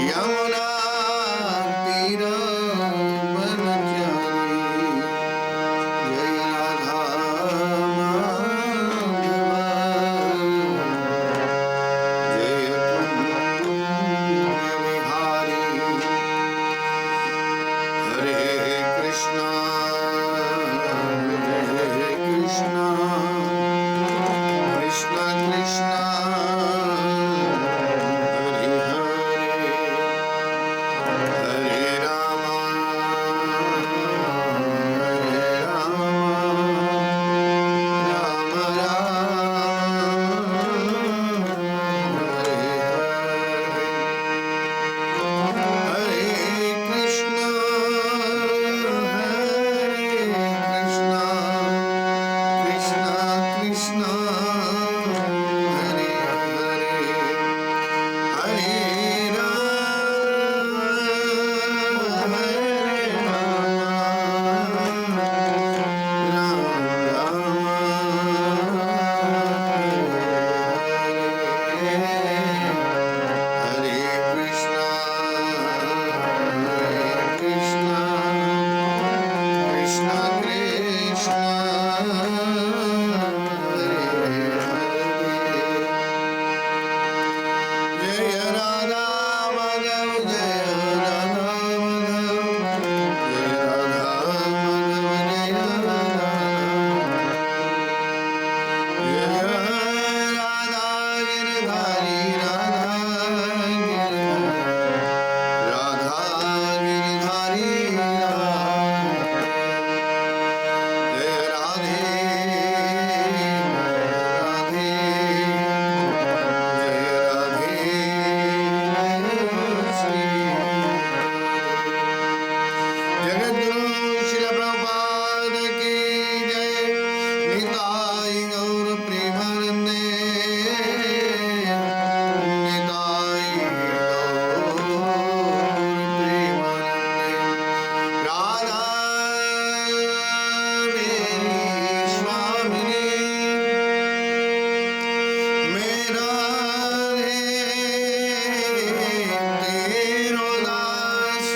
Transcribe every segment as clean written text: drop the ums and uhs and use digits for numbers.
यमुना तीर बनचारी, जय राधा माधव, जय कुंज बिहारी। हरे कृष्णा कृष्णा कृष्णा हरे हरे, हरे राम राम राम हरे हरे, हरे कृष्णा कृष्णा कृष्णा हरे हरे, हरे राम राम राम हरे कृष्णा कृष्णा कृष्णा हरे हरे, जय राधा माधव, जय राधा माधव, जय राधा माधव, जय राधा, जय राधा गिरधारी, राधा गिरधारी, जय राधे राधे, जय राधे श्री जगद्गुरु शिल प्रभुपाद की जय। निताई गौर प्रेमानंदे, निताई गौर प्रेमानंदे, राधा मेरी स्वामिनी, मेरा रे तेरो दास,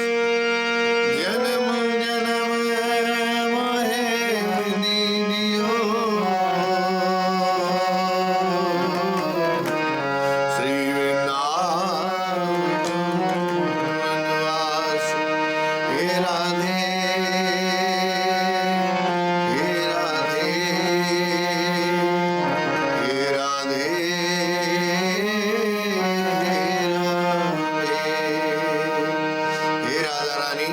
जन्म जन्म मोहे दीदियो, श्री वृंदावन वनवास। हे राधे हे राधे हे राधे हे राधा रानी।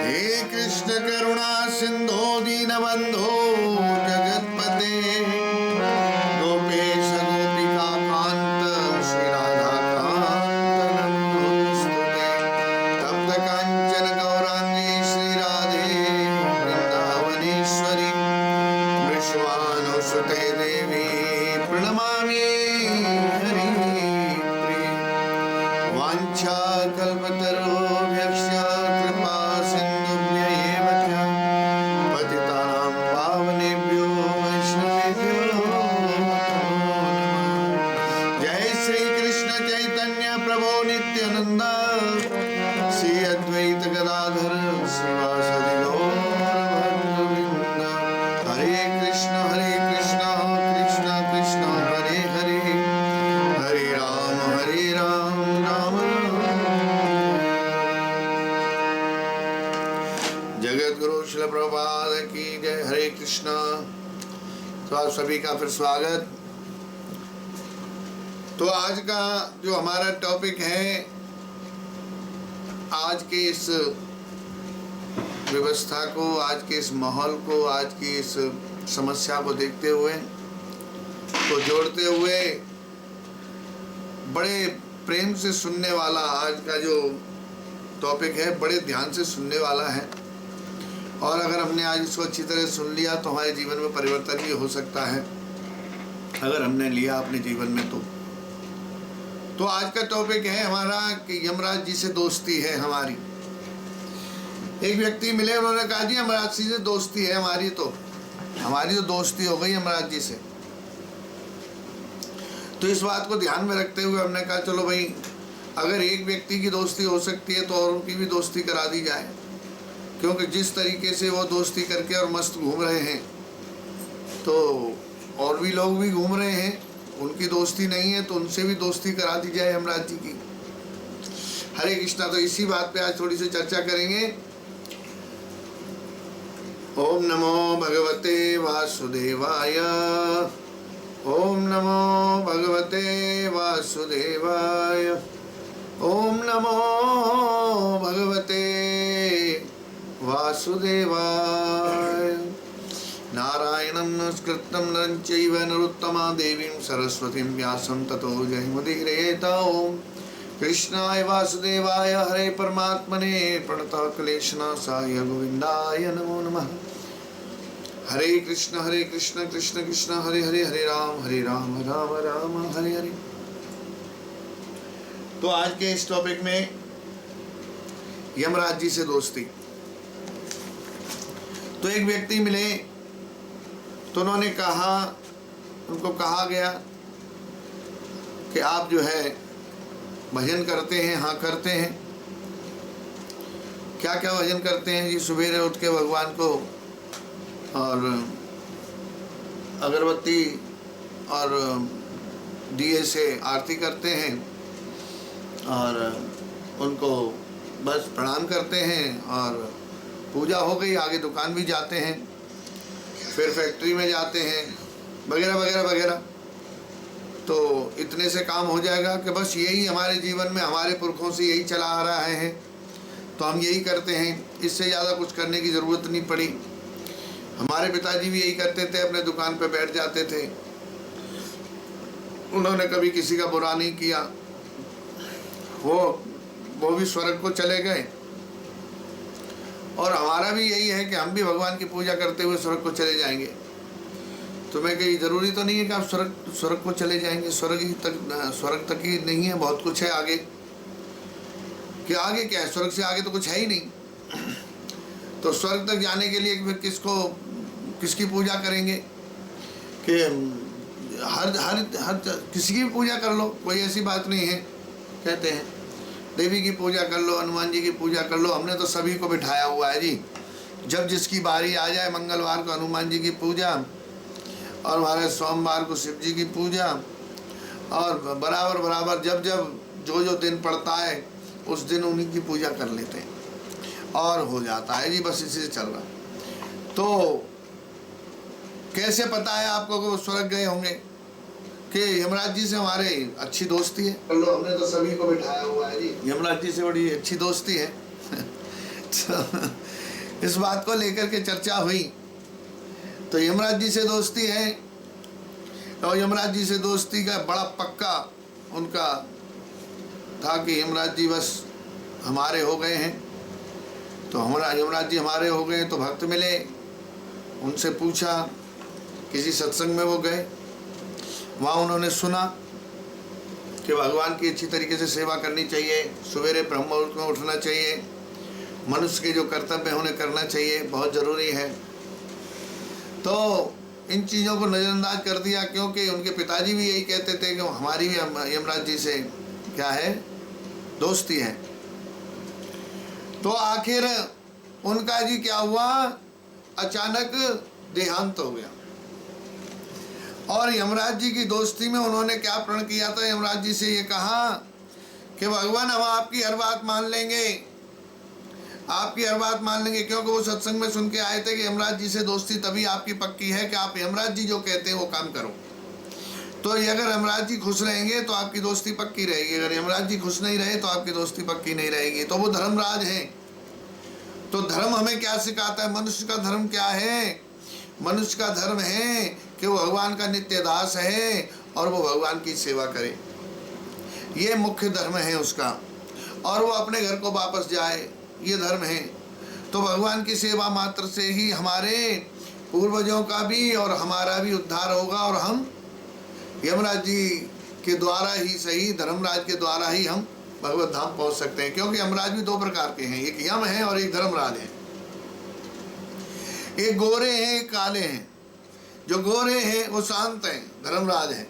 हे कृष्ण करुणा सिंधो दीनबंधो जगतपते, गोपेश गोपिका कांत श्री राधा कांत नमोस्तुते। तप्त कांचन गौरांगी श्री राधे वृंदावनेश्वरी, विश्वानुसुते देवी प्रणमामि हरिप्रिये। वाञ्छा कल्पतरुभ्यश्च कृपा सिन्धुभ्य एव च, पतितानां पावनेभ्यो वैष्णवेभ्यो नमो नमः। जय श्री कृष्ण चैतन्य प्रभु नित्यानंद, श्री अद्वैत गदाधर श्रीवासदि गौर भक्तवृंद। हरे कृष्ण कृष्ण कृष्ण हरे हरे, हरे राम राम राम। जगत गुरु शिल प्रभुपाद की जय। हरे कृष्णा। तो आप सभी का फिर स्वागत। तो आज का जो हमारा टॉपिक है, आज के इस व्यवस्था को, आज के इस माहौल को, आज की इस समस्या को देखते हुए, तो जोड़ते हुए, बड़े प्रेम से सुनने वाला आज का जो टॉपिक है, बड़े ध्यान से सुनने वाला है। और अगर हमने आज इसको अच्छी तरह सुन लिया तो हमारे जीवन में परिवर्तन भी हो सकता है, अगर हमने लिया अपने जीवन में तो आज का टॉपिक है हमारा कि यमराज जी से दोस्ती है हमारी। एक व्यक्ति मिले, उन्होंने कहा जी यमराज जी से दोस्ती है हमारी तो दोस्ती हो गई यमराज जी से। तो इस बात को ध्यान में रखते हुए हमने कहा चलो भाई अगर एक व्यक्ति की दोस्ती हो सकती है तो और उनकी भी दोस्ती करा दी जाए, क्योंकि जिस तरीके से वो दोस्ती करके और मस्त घूम रहे हैं तो और भी लोग भी घूम रहे हैं, उनकी दोस्ती नहीं है तो उनसे भी दोस्ती करा दी जाए यमराज जी की। हरे कृष्णा। तो इसी बात पे आज थोड़ी सी चर्चा करेंगे। ओम नमो भगवते वासुदेवाय। ओम नमो भगवते वासुदेवाय। ओम नमो भगवते वासुदेवाय। नारायणं नमस्कृतं नरं चैव नरोत्तमा देवीं सरस्वतीं व्यासं ततो जयमुदीरयेत। ओम कृष्णाय वासुदेवाय हरे परमात्मने प्रणतः क्लेशनाशाय गोविंदाय नमो नमः। हरे कृष्ण कृष्ण कृष्ण हरे हरे, हरे राम राम राम हरे हरे। तो आज के इस टॉपिक में यमराज जी से दोस्ती। तो एक व्यक्ति मिले तो उन्होंने कहा, उनको कहा गया कि आप जो है भजन करते हैं? हाँ करते हैं। क्या क्या भजन करते हैं जी? सुबह उठ के भगवान को और अगरबत्ती और दिए से आरती करते हैं और उनको बस प्रणाम करते हैं और पूजा हो गई, आगे दुकान भी जाते हैं, फिर फैक्ट्री में जाते हैं वगैरह वगैरह वगैरह। तो इतने से काम हो जाएगा कि बस यही हमारे जीवन में हमारे पुरखों से यही चला आ रहा है तो हम यही करते हैं, इससे ज़्यादा कुछ करने की ज़रूरत नहीं पड़ी। हमारे पिताजी भी यही करते थे, अपने दुकान पे बैठ जाते थे, उन्होंने कभी किसी का बुरा नहीं किया। वो भी स्वर्ग को चले गए और हमारा भी यही है कि हम भी भगवान की पूजा करते हुए स्वर्ग को चले जाएंगे। तो मैं कहीं ज़रूरी तो नहीं है कि आप स्वर्ग को चले जाएंगे, स्वर्ग तक ही नहीं है, बहुत कुछ है आगे। कि आगे क्या है? स्वर्ग से आगे तो कुछ है ही नहीं। तो स्वर्ग तक जाने के लिए फिर किसकी पूजा करेंगे? कि हर किसी की भी पूजा कर लो, कोई ऐसी बात नहीं है। कहते हैं देवी की पूजा कर लो, हनुमान जी की पूजा कर लो, हमने तो सभी को बिठाया हुआ है जी। जब जिसकी बारी आ जाए, मंगलवार को हनुमान जी की पूजा और हमारे सोमवार को शिव जी की पूजा, और बराबर जब जो दिन पड़ता है उस दिन उन्हीं की पूजा कर लेते हैं और हो जाता है जी। बस इसी से चल रहा। तो कैसे पता है आपको कि वो स्वर्ग गए होंगे? कि यमराज जी से हमारे अच्छी दोस्ती है, लो हमने तो सभी को बिठाया हुआ है जी, यमराज जी से बड़ी अच्छी दोस्ती है। तो इस बात को लेकर के चर्चा हुई। तो यमराज जी से दोस्ती है और यमराज जी से दोस्ती का बड़ा पक्का उनका था कि यमराज जी बस हमारे हो गए हैं। तो हमारा यमराज जी हमारे हो गए तो भक्त मिले, उनसे पूछा, किसी सत्संग में वो गए, वहाँ उन्होंने सुना कि भगवान की अच्छी तरीके से सेवा करनी चाहिए, सवेरे ब्रह्म मुहूर्त में उठना चाहिए, मनुष्य के जो कर्तव्य उन्हें करना चाहिए, बहुत ज़रूरी है। तो इन चीज़ों को नज़रअंदाज कर दिया, क्योंकि उनके पिताजी भी यही कहते थे कि हमारी भी यमराज जी से क्या है, दोस्ती है। तो आखिर उनका जी क्या हुआ, अचानक देहांत हो गया। और यमराज जी की दोस्ती में उन्होंने क्या प्रण किया था, यमराज जी से ये कहा कि भगवान हम आपकी हर बात मान लेंगे, आपकी हर बात मान लेंगे। क्योंकि वो सत्संग में सुन के आए थे कि यमराज जी से दोस्ती तभी आपकी पक्की है कि आप यमराज जी जो कहते हैं वो काम करो। तो अगर यमराज जी खुश रहेंगे तो आपकी दोस्ती पक्की रहेगी, अगर यमराज जी खुश नहीं रहे तो आपकी दोस्ती पक्की नहीं रहेगी। तो वो धर्मराज हैं। तो धर्म हमें क्या सिखाता है? मनुष्य का धर्म क्या है? मनुष्य का धर्म है कि वो भगवान का नित्य दास है और वो भगवान की सेवा करे, ये मुख्य धर्म है उसका। और वो अपने घर को वापस जाए, ये धर्म है। तो भगवान की सेवा मात्र से ही हमारे पूर्वजों का भी और हमारा भी उद्धार होगा, और हम यमराज जी के द्वारा ही सही, धर्मराज के द्वारा ही हम भगवत धाम पहुंच सकते हैं। क्योंकि यमराज भी दो प्रकार के हैं, एक यम है और एक धर्मराज है। एक गोरे हैं, एक काले हैं। जो गोरे हैं वो शांत हैं, धर्मराज हैं,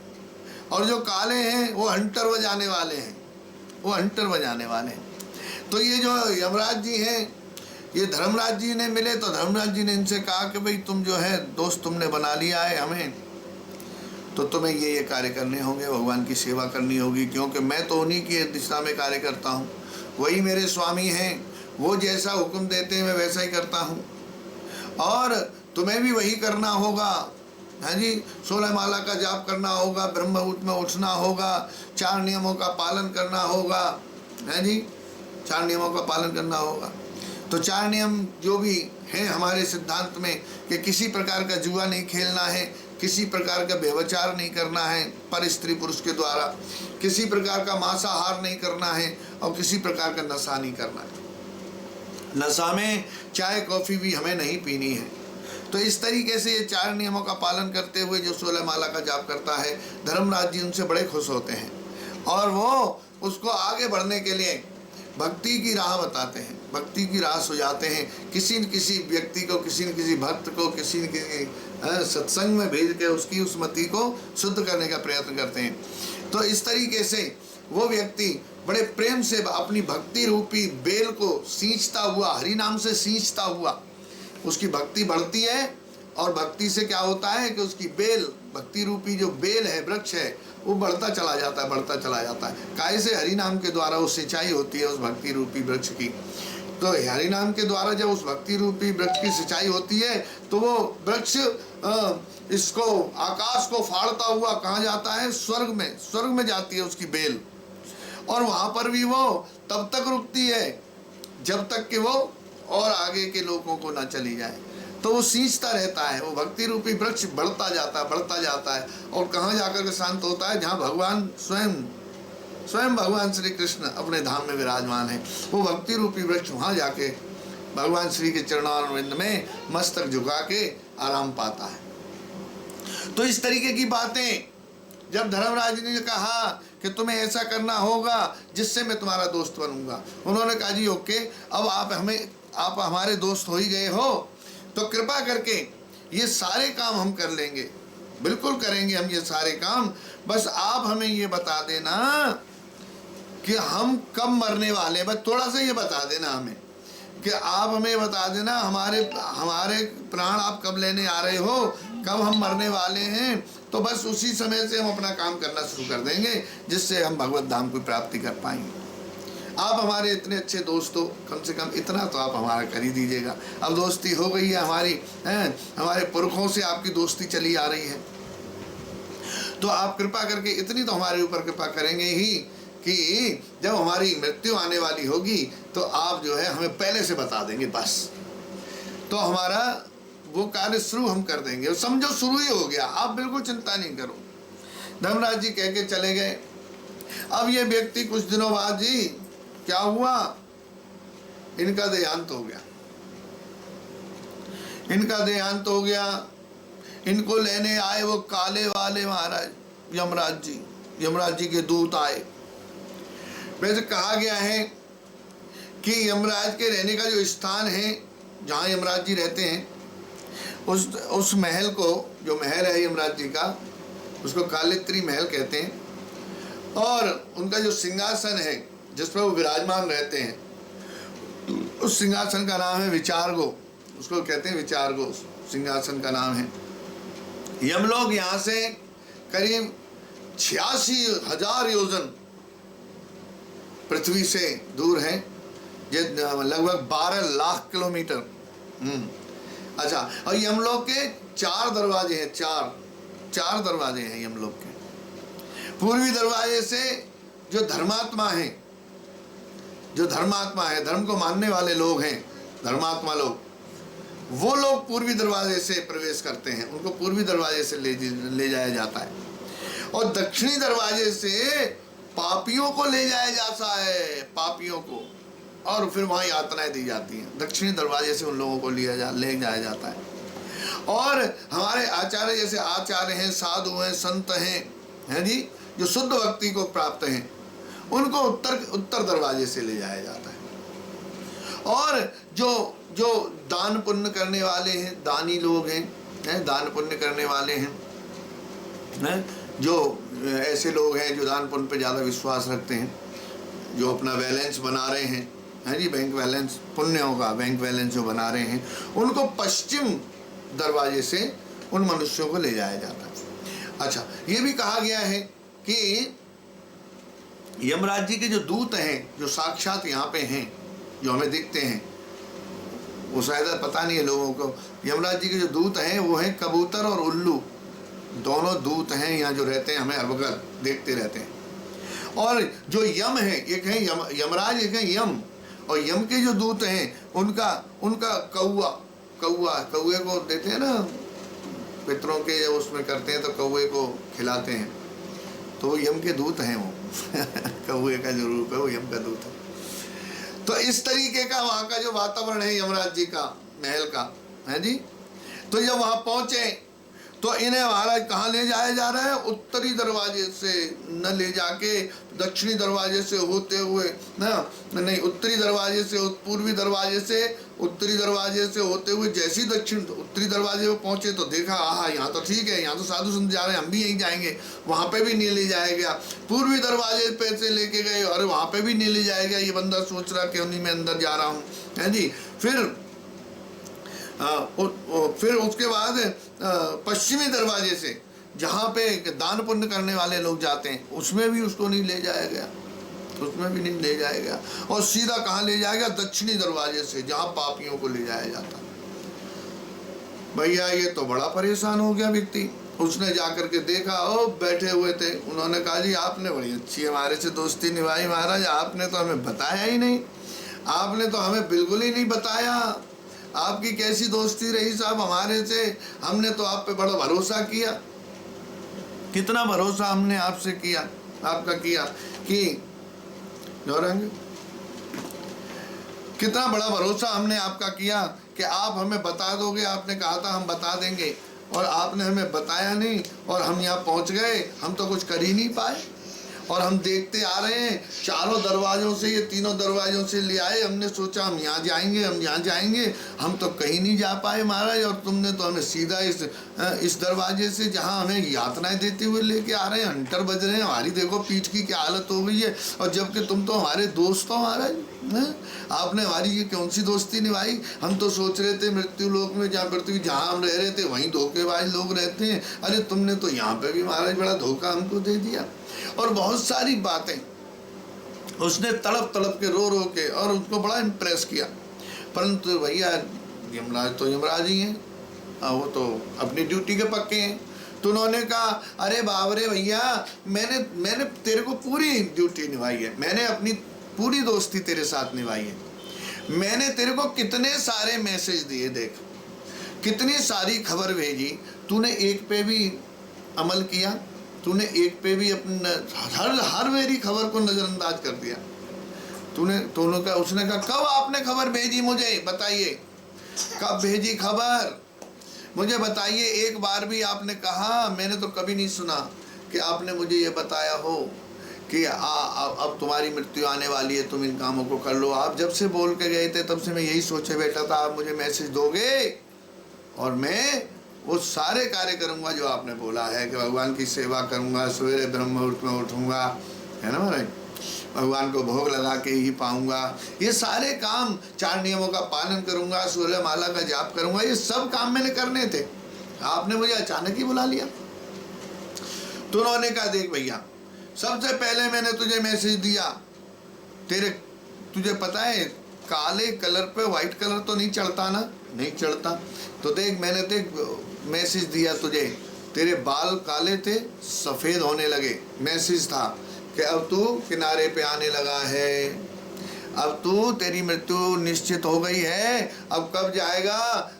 और जो काले हैं वो हंटर बजाने वाले हैं, वो हंटर बजाने वाले हैं। तो ये जो यमराज जी हैं, ये धर्मराज जी ने मिले तो धर्मराज जी ने इनसे कहा कि भाई तुम जो है दोस्त तुमने बना लिया है हमें, तो तुम्हें ये कार्य करने होंगे, भगवान की सेवा करनी होगी, क्योंकि मैं तो उन्हीं की दिशा में कार्य करता हूँ, वही मेरे स्वामी हैं, वो जैसा हुक्म देते हैं मैं वैसा ही करता हूँ, और तुम्हें भी वही करना होगा। हाँ जी, 16 माला का जाप करना होगा, ब्रह्म मुहूर्त में उठना होगा, 4 नियमों का पालन करना होगा। है जी, 4 नियमों का पालन करना होगा। तो 4 नियम जो भी हैं हमारे सिद्धांत में कि किसी प्रकार का जुआ नहीं खेलना है, किसी प्रकार का व्यभिचार नहीं करना है पर स्त्री पुरुष के द्वारा, किसी प्रकार का मांसाहार नहीं करना है, और किसी प्रकार का नशा नहीं करना है। नशा में चाय कॉफ़ी भी हमें नहीं पीनी है। तो इस तरीके से ये 4 नियमों का पालन करते हुए जो 16 माला का जाप करता है, धर्मराज जी उनसे बड़े खुश होते हैं और वो उसको आगे बढ़ने के लिए भक्ति की राह बताते हैं, भक्ति की राह सुझाते हैं। किसी न किसी व्यक्ति को, किसी न किसी भक्त को, किसी न किसी सत्संग में भेज के उसकी उस मति को शुद्ध करने का प्रयत्न करते हैं। तो इस तरीके से वो व्यक्ति बड़े प्रेम से अपनी भक्ति रूपी बेल को सींचता हुआ, हरि नाम से सींचता हुआ उसकी भक्ति बढ़ती है। और भक्ति से क्या होता है कि उसकी बेल, भक्ति रूपी जो बेल है, वृक्ष है, वो बढ़ता चला जाता है, बढ़ता चला जाता है। काहे से? हरि नाम के द्वारा वो सिंचाई होती है उस भक्ति रूपी वृक्ष की। तो हरि नाम के द्वारा जब उस भक्ति रूपी वृक्ष की सिंचाई होती है तो वो वृक्ष इसको, आकाश को फाड़ता हुआ कहाँ जाता है? स्वर्ग में, स्वर्ग में जाती है उसकी बेल। और वहाँ पर भी वो तब तक रुकती है जब तक कि वो और आगे के लोगों को ना चली जाए। तो वो सींचता रहता है, वो भक्ति रूपी वृक्ष बढ़ता जाता है, बढ़ता जाता है। और कहाँ जाकर के शांत होता है? जहाँ भगवान स्वयं भगवान श्री कृष्ण अपने धाम में विराजमान है। वो भक्ति रूपी वृक्ष वहाँ जाके भगवान श्री के चरणारविंद में मस्तक झुका के आराम पाता है। तो इस तरीके की बातें जब धर्मराज ने कहा कि तुम्हें ऐसा करना होगा जिससे मैं तुम्हारा दोस्त बनूंगा, उन्होंने कहा जी ओके, अब आप हमारे दोस्त हो ही गए हो तो कृपा करके ये सारे काम हम कर लेंगे, बिल्कुल करेंगे हम ये सारे काम। बस आप हमें ये बता देना कि हम कब मरने वाले, बस थोड़ा सा ये बता देना हमें कि आप हमें बता देना हमारे प्राण आप कब लेने आ रहे हो, कब हम मरने वाले हैं। तो बस उसी समय से हम अपना काम करना शुरू कर देंगे जिससे हम भगवत धाम की प्राप्ति कर पाएंगे। आप हमारे इतने अच्छे दोस्त हो, कम से कम इतना तो आप हमारा कर ही दीजिएगा। अब दोस्ती हो गई है हमारी, हमारे पुरखों से आपकी दोस्ती चली आ रही है, तो आप कृपा करके इतनी तो हमारे ऊपर कृपा करेंगे ही कि जब हमारी मृत्यु आने वाली होगी तो आप जो है हमें पहले से बता देंगे, बस तो हमारा वो कार्य शुरू हम कर देंगे। समझो शुरू ही हो गया, आप बिल्कुल चिंता नहीं करो। धर्मराज जी कह के चले गए। अब ये व्यक्ति कुछ दिनों बाद जी क्या हुआ, इनका देहांत हो गया, इनका देहांत हो गया। इनको लेने आए वो काले वाले महाराज यमराज जी के दूत आए। वैसे कहा गया है कि यमराज के रहने का जो स्थान है जहाँ यमराज जी रहते हैं उस महल को, जो महल है यमराज जी का, उसको कालेत्री महल कहते हैं। और उनका जो सिंहासन है जिस पर वो विराजमान रहते हैं उस सिंहासन का नाम है विचारगो, उसको कहते हैं विचारगो, सिंहासन का नाम है। यमलोक यहाँ से करीब 86,000 योजन पृथ्वी से दूर है, लगभग 12 लाख किलोमीटर। अच्छा, और यमलोक के 4 दरवाजे हैं, चार दरवाजे हैं यमलोक के। पूर्वी दरवाजे से जो धर्मात्मा है, धर्म को मानने वाले लोग हैं, धर्मात्मा लोग, वो लोग पूर्वी दरवाजे से प्रवेश करते हैं, उनको पूर्वी दरवाजे से ले जाया जाता है। और दक्षिणी दरवाजे से पापियों को ले जाया जाता है, पापियों को, और फिर वहाँ यातनाएं दी जाती हैं। दक्षिणी दरवाजे से उन लोगों को ले जाया जाता है। और हमारे आचार्य जैसे आचार्य हैं, साधु हैं, संत हैं जी, जो शुद्ध भक्ति को प्राप्त हैं, उनको उत्तर दरवाजे से ले जाया जाता है। और जो दान पुण्य करने वाले हैं, दानी लोग हैं, दान पुण्य करने वाले हैं, जो ऐसे लोग हैं जो दान पुण्य पे ज़्यादा विश्वास रखते हैं, जो अपना बैलेंस बना रहे हैं जी, बैंक बैलेंस, पुण्यों का बैंक बैलेंस जो बना रहे हैं, उनको पश्चिम दरवाजे से उन मनुष्यों को ले जाया जाता है। अच्छा, ये भी कहा गया है कि यमराज जी के जो दूत हैं, जो साक्षात यहाँ पे हैं, जो हमें दिखते हैं, वो शायद पता नहीं है लोगों को, यमराज जी के जो दूत हैं वो हैं कबूतर और उल्लू, दोनों दूत हैं यहाँ जो रहते हैं, हमें हर वक्त देखते रहते हैं। और जो यम है, एक है यमराज, एक है यम, और यम के जो दूत हैं उनका कौए को देते हैं ना, पितरों के उसमें करते हैं तो कौए को खिलाते हैं, तो वो यम के दूत हैं वो कौए का जो रूप है वो यम का दूत है। तो इस तरीके का वहाँ का जो वातावरण है यमराज जी का महल का है जी। तो जब वहाँ पहुँचे तो इन्हें महाराज कहाँ ले जाया जा रहा है? उत्तरी दरवाजे से न ले जाके दक्षिणी दरवाजे से होते हुए ना, नहीं, उत्तरी दरवाजे से, पूर्वी दरवाजे से, उत्तरी दरवाजे से होते हुए जैसे ही उत्तरी दरवाजे पे पहुंचे तो देखा, हाँ यहाँ तो ठीक है, यहाँ तो साधु संत जा रहे हैं, हम भी यहीं जाएंगे, वहाँ पे भी नहीं ले जाया गया। पूर्वी दरवाजे पे से लेके गए और वहाँ पे भी नहीं ले जाया गया। ये बंदा सोच रहा क्यों नहीं मैं अंदर जा रहा हूँ, है जी। फिर उसके बाद पश्चिमी दरवाजे से जहाँ पे दान पुण्य करने वाले लोग जाते हैं उसमें भी उसको नहीं ले जाया गया, उसमें भी नहीं ले जाया गया। और सीधा कहाँ ले जाया गया? दक्षिणी दरवाजे से, जहाँ पापियों को ले जाया जाता। भैया ये तो बड़ा परेशान हो गया व्यक्ति। उसने जाकर के देखा, ओ बैठे हुए थे, उन्होंने कहा जी आपने बड़ी अच्छी हमारे से दोस्ती निभाई महाराज, आपने तो हमें बताया ही नहीं, आपने तो हमें बिल्कुल ही नहीं बताया, आपकी कैसी दोस्ती रही साहब हमारे से, हमने तो आप पे बड़ा भरोसा किया। कितना भरोसा हमने आपसे किया, आपका किया कि कितना बड़ा भरोसा हमने आपका किया कि आप हमें बता दोगे, आपने कहा था हम बता देंगे और आपने हमें बताया नहीं और हम यहाँ पहुँच गए, हम तो कुछ कर ही नहीं पाए। और हम देखते आ रहे हैं चारों दरवाज़ों से, ये तीनों दरवाज़ों से ले आए, हमने सोचा हम यहाँ जाएंगे, हम यहाँ जाएंगे, हम तो कहीं नहीं जा पाए महाराज, और तुमने तो हमें सीधा इस दरवाजे से जहाँ हमें यातनाएं देते हुए लेके आ रहे हैं, हंटर बज रहे हैं, हमारी देखो पीठ की क्या हालत हो गई है। और जबकि तुम तो हमारे दोस्त हो महाराज, आपने हमारी ये कौन सी दोस्ती निभाई? हम तो सोच रहे थे मृत्यु लोक में, जहाँ पृथ्वी जहाँ हम रह रहे थे वहीं धोखेबाज लोग रहते हैं, अरे तुमने तो यहाँ पे भी महाराज बड़ा धोखा हमको दे दिया। और बहुत सारी बातें उसने तड़प तड़प के रो रो के, और उसको बड़ा इम्प्रेस किया। परंतु भैया यमराज तो यमराज ही हैं, वो तो अपनी ड्यूटी के पक्के हैं। तो उन्होंने कहा अरे बाबरे भैया, मैंने तेरे को पूरी ड्यूटी निभाई है, मैंने अपनी पूरी दोस्ती तेरे साथ निभाई है, मैंने तेरे को कितने सारे मैसेज दिए, देख कितनी सारी खबर भेजी, तूने एक पे भी अमल किया, तूने एक पे भी अपने हर मेरी खबर को नज़रअंदाज कर दिया तूने का। उसने कहा कब आपने खबर भेजी मुझे बताइए, कब भेजी खबर मुझे बताइए, एक बार भी आपने कहा? मैंने तो कभी नहीं सुना कि आपने मुझे ये बताया हो कि अब तुम्हारी मृत्यु आने वाली है, तुम इन कामों को कर लो। आप जब से बोल के गए थे तब से मैं यही सोचे बैठा था आप मुझे मैसेज दोगे और मैं वो सारे कार्य करूँगा जो आपने बोला है कि भगवान की सेवा करूँगा, सवेरे ब्रह्म मुहूर्त में उठूँगा, है ना महाराज, भगवान को भोग लगा के ही पाऊँगा, ये सारे काम, 4 नियमों का पालन करूँगा, सूर्य माला का जाप करूँगा, ये सब काम मैंने करने थे, आपने मुझे अचानक ही बुला लिया। तो उन्होंने कहा देख भैया, सबसे पहले मैंने तुझे मैसेज दिया, तुझे पता है काले कलर पे व्हाइट कलर तो नहीं चढ़ता ना, नहीं चढ़ता, तो देख मैंने मैसेज दिया तुझे, तेरे बाल काले थे सफ़ेद होने लगे, मैसेज था कि अब तू किनारे पे आने लगा है, अब तू तेरी मृत्यु निश्चित हो गई है, अब कब जाएगा,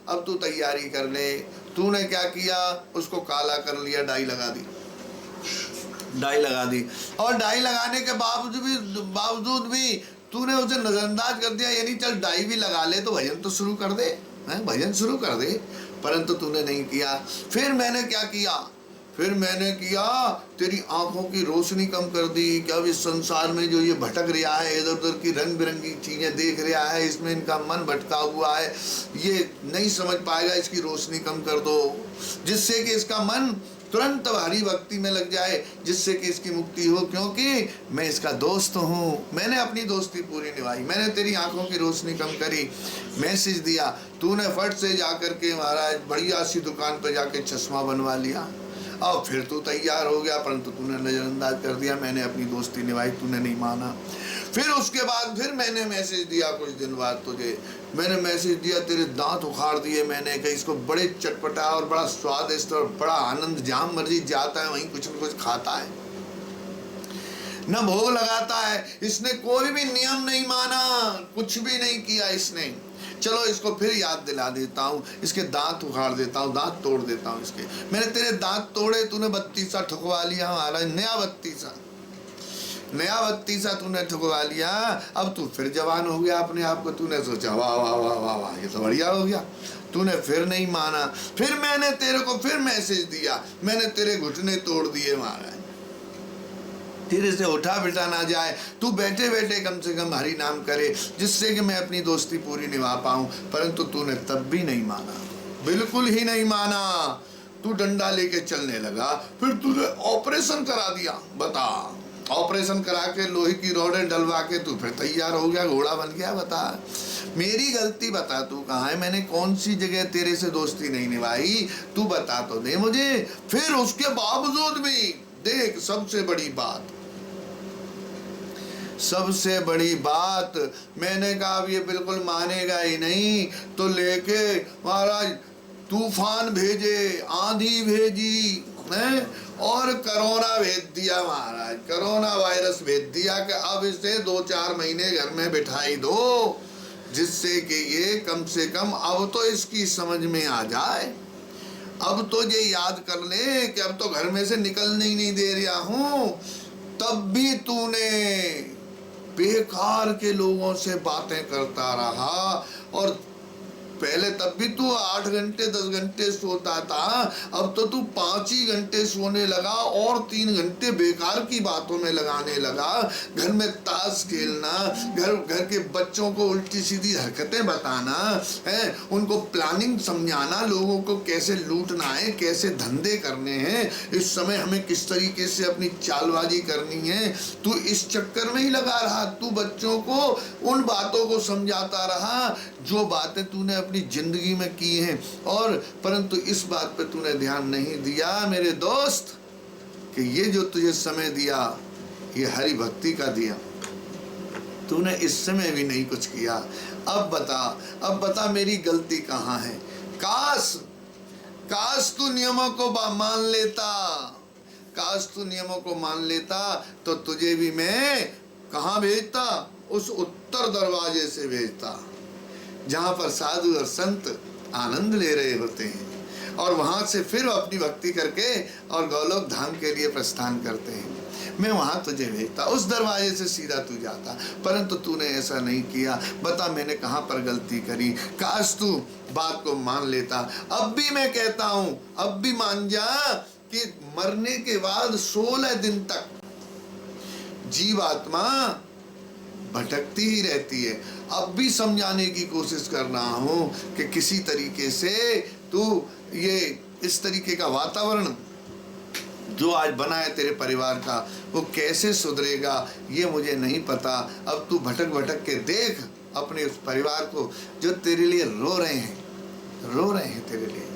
अब तू तैयारी कर ले। तूने क्या किया? उसको काला कर लिया, डाई लगा दी, डाई लगा दी, और डाई लगाने के बावजूद भी तूने उसे नज़रअंदाज कर दिया, यानी चल डाई भी लगा ले तो भजन तो शुरू कर दे, भजन शुरू कर दे, परंतु तूने नहीं किया। फिर मैंने क्या किया? फिर मैंने किया तेरी आंखों की रोशनी कम कर दी कि अब इस संसार में जो ये भटक रहा है, इधर उधर की रंग बिरंगी चीज़ें देख रहा है, इसमें इनका मन भटका हुआ है, ये नहीं समझ पाएगा, इसकी रोशनी कम कर दो जिससे कि इसका मन तुरंत हरि भक्ति में लग जाए, जिससे कि इसकी मुक्ति हो, क्योंकि मैं इसका दोस्त हूँ, मैंने अपनी दोस्ती पूरी निभाई, मैंने तेरी आंखों की रोशनी कम करी, मैसेज दिया, तूने फट से जाकर के महाराज बढ़िया सी दुकान पर जाके चश्मा बनवा लिया और फिर तू तैयार हो गया, परंतु तूने नज़रअंदाज कर दिया, मैंने अपनी दोस्ती निभाई, तूने नहीं माना। फिर उसके बाद फिर मैंने मैसेज दिया, कुछ दिन बाद तुझे मैंने मैसेज दिया, तेरे दांत उखाड़ दिए मैंने, कहीं इसको बड़े चटपटा और बड़ा स्वादिष्ट और बड़ा आनंद, जहाँ मर्जी जाता है वहीं कुछ न कुछ खाता है, न भोग लगाता है, इसने कोई भी नियम नहीं माना, कुछ भी नहीं किया इसने। चलो इसको फिर याद दिला देता हूँ, इसके दांत उखाड़ देता हूँ, दांत तोड़ देता हूँ इसके। मैंने तेरे दांत तोड़े, तूने 32 ठुकवा लिया महाराज, नया 32 तूने ठुकवा लिया। अब तू फिर जवान हो गया अपने आप को, तूने सोचा वाह वाह वाह वाह वाह ये तो बढ़िया हो गया, तूने फिर नहीं माना। फिर मैंने तेरे को फिर मैसेज दिया, मैंने तेरे घुटने तोड़ दिए महाराज, तेरे से उठा बिठा ना जाए, तू बैठे बैठे कम से कम हरि नाम करे, जिससे कि मैं अपनी दोस्ती पूरी निभा पाऊं, परंतु तूने तब भी नहीं माना, बिल्कुल ही नहीं माना। तू डंडा लेके चलने लगा, फिर तूने ऑपरेशन करा दिया, बता, ऑपरेशन करा के लोहे की रोडें डलवा के तू फिर तैयार हो गया, घोड़ा बन गया। बता मेरी गलती बता, तू कहाँ है, मैंने कौन सी जगह तेरे से दोस्ती नहीं निभाई, तू बता तो दे मुझे। फिर उसके बावजूद भी देख, सबसे बड़ी बात मैंने कहा अब ये बिल्कुल मानेगा ही नहीं, तो लेके महाराज तूफान भेजे, आंधी भेजी है, और कोरोना भेज दिया महाराज, कोरोना वायरस भेज दिया कि अब इसे 2-4 महीने घर में बिठाई दो, जिससे कि ये कम से कम अब तो इसकी समझ में आ जाए, अब तो ये याद कर ले कि अब तो घर में से निकलने ही नहीं दे रहा हूँ। तब भी तूने बेकार के लोगों से बातें करता रहा, और पहले तब भी तू 8 घंटे 10 घंटे सोता था, अब तो तू 5 ही घंटे सोने लगा और 3 घंटे बेकार की बातों में लगाने लगा। घर में ताश खेलना, घर के बच्चों को उल्टी सीधी हरकतें बताना है, उनको प्लानिंग समझाना, लोगों को कैसे लूटना है, कैसे धंधे करने हैं, इस समय हमें किस तरीके से अपनी चालबाजी करनी है, तू इस चक्कर में ही लगा रहा। तू बच्चों को उन बातों को समझाता रहा जो बातें तूने अपनी जिंदगी में की हैं, और परंतु इस बात पे तूने ध्यान नहीं दिया मेरे दोस्त कि ये जो तुझे समय दिया ये हरि भक्ति का दिया, तूने इस समय भी नहीं कुछ किया। अब बता मेरी गलती कहाँ है। काश तू नियमों को मान लेता, काश तू नियमों को मान लेता तो तुझे भी मैं कहाँ भेजता, उस उत्तर दरवाजे से भेजता, जहाँ पर साधु और संत आनंद ले रहे होते हैं, और वहाँ से फिर अपनी भक्ति करके और गौलोक धाम के लिए प्रस्थान करते हैं। मैं वहाँ तुझे भेजता, उस दरवाजे से सीधा तू जाता, परंतु तूने ऐसा नहीं किया। बता मैंने कहाँ पर गलती करी। काश तू बात को मान लेता। अब भी मैं कहता हूँ, अब भी मान जा कि मरने के बाद 16 दिन तक जीवात्मा भटकती ही रहती है। अब भी समझाने की कोशिश कर रहा हूँ कि किसी तरीके से तू ये इस तरीके का वातावरण जो आज बना है तेरे परिवार का, वो कैसे सुधरेगा ये मुझे नहीं पता। अब तू भटक के देख अपने उस परिवार को जो तेरे लिए रो रहे हैं तेरे लिए,